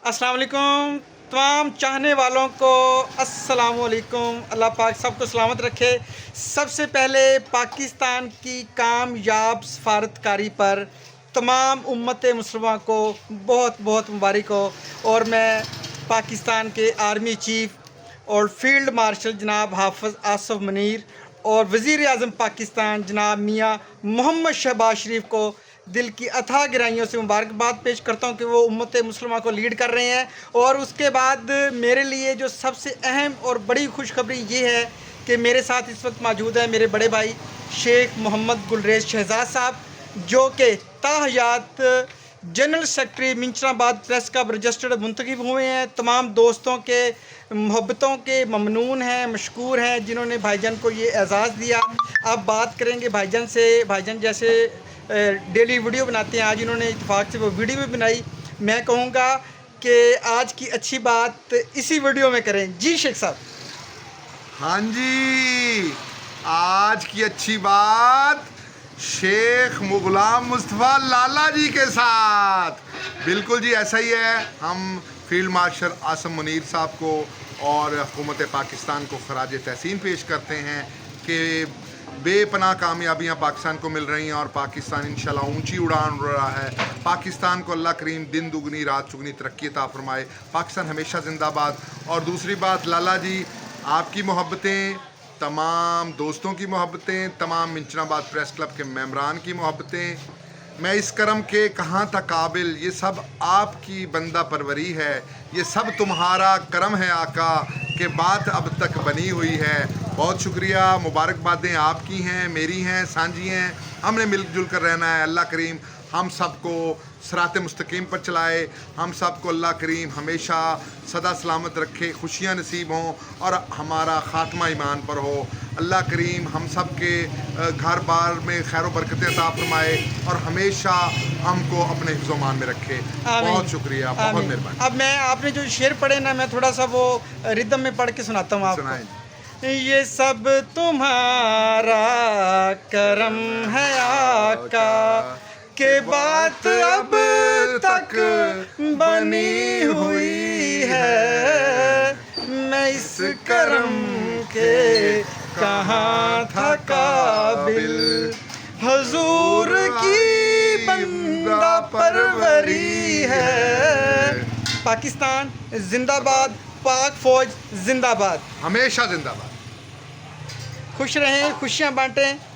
अस्सलाम वालेकुम तमाम चाहने वालों को अस्सलाम वालेकुम। अल्लाह पाक सबको सलामत रखे। सबसे पहले पाकिस्तान की कामयाब सफारतकारी पर तमाम उम्मत मुसलमान को बहुत बहुत मुबारक हो। और मैं पाकिस्तान के आर्मी चीफ़ और फील्ड मार्शल जनाब हाफ़िज़ आसिफ मुनीर और वज़ीर आज़म पाकिस्तान जनाब मियाँ मोहम्मद शहबाज शरीफ को दिल की अथाह गहराइयों से मुबारकबाद पेश करता हूँ कि वो उम्मत मुसलमान को लीड कर रहे हैं। और उसके बाद मेरे लिए जो सबसे अहम और बड़ी खुशखबरी ये है कि मेरे साथ इस वक्त मौजूद है मेरे बड़े भाई शेख मोहम्मद गुलरेज शहजाद साहब, जो कि ताहयात general secretary Minchinabad press club registered मुंतखब हुए हैं। तमाम दोस्तों के मोहब्बतों के ममनून हैं, मशकूर हैं, जिन्होंने भाईजान को ये एजाज़ दिया। अब बात करेंगे भाईजान से। भाईजान जैसे डेली वीडियो बनाते हैं, आज इन्होंने इत्तेफाक से वो वीडियो भी बनाई। मैं कहूँगा कि आज की अच्छी बात इसी वीडियो में करें। जी शेख साहब। हाँ जी, आज की अच्छी बात शेख गुलाम मुस्तफ़ा लाला जी के साथ। बिल्कुल जी, ऐसा ही है। हम फील्ड मार्शल आसिफ मुनीर साहब को और हुकूमत पाकिस्तान को खराज तहसीन पेश करते हैं कि बेपनाह कामयाबियाँ पाकिस्तान को मिल रही हैं और पाकिस्तान इंशाल्लाह ऊंची उड़ान उड़ रहा है। पाकिस्तान को अल्लाह करीम दिन दुगनी रात चुगनी तरक्की अता फरमाए। पाकिस्तान हमेशा जिंदाबाद। और दूसरी बात, लाला जी आपकी मोहब्बतें, तमाम दोस्तों की मोहब्बतें, तमाम मिंचनाबाद प्रेस क्लब के मेंबरान की मोहब्बतें, मैं इस करम के कहाँ था काबिल, ये सब आपकी बंदा परवरी है। ये सब तुम्हारा करम है आका कि बात अब तक बनी हुई है। बहुत शुक्रिया। मुबारकबादें आपकी हैं, मेरी हैं, सांझी हैं। हमने मिलजुल कर रहना है। अल्लाह करीम हम सबको सरात मुस्तकीम पर चलाए। हम सबको अल्लाह करीम हमेशा सदा सलामत रखे, खुशियाँ नसीब हों और हमारा ख़ात्मा ईमान पर हो। अल्लाह करीम हम सब के घर बार में खैर बरकतें अता फरमाए और हमेशा हमको अपने हिफ्ज़-ओ-मान में रखे। बहुत शुक्रिया, बहुत मेहरबानी। अब मैं आपने जो शेर पढ़े ना, मैं थोड़ा सा वो रिदम में पढ़ के सुनाता हूँ आपको। सुनाएं। ये सब तुम्हारा करम है आका के बात अब तक बनी हुई है। मैं इस करम के कहाँ था काबिल, हजूर की बंदा परवरी है। पाकिस्तान जिंदाबाद, पाक फौज जिंदाबाद, हमेशा जिंदाबाद। खुश रहें, खुशियाँ बांटें।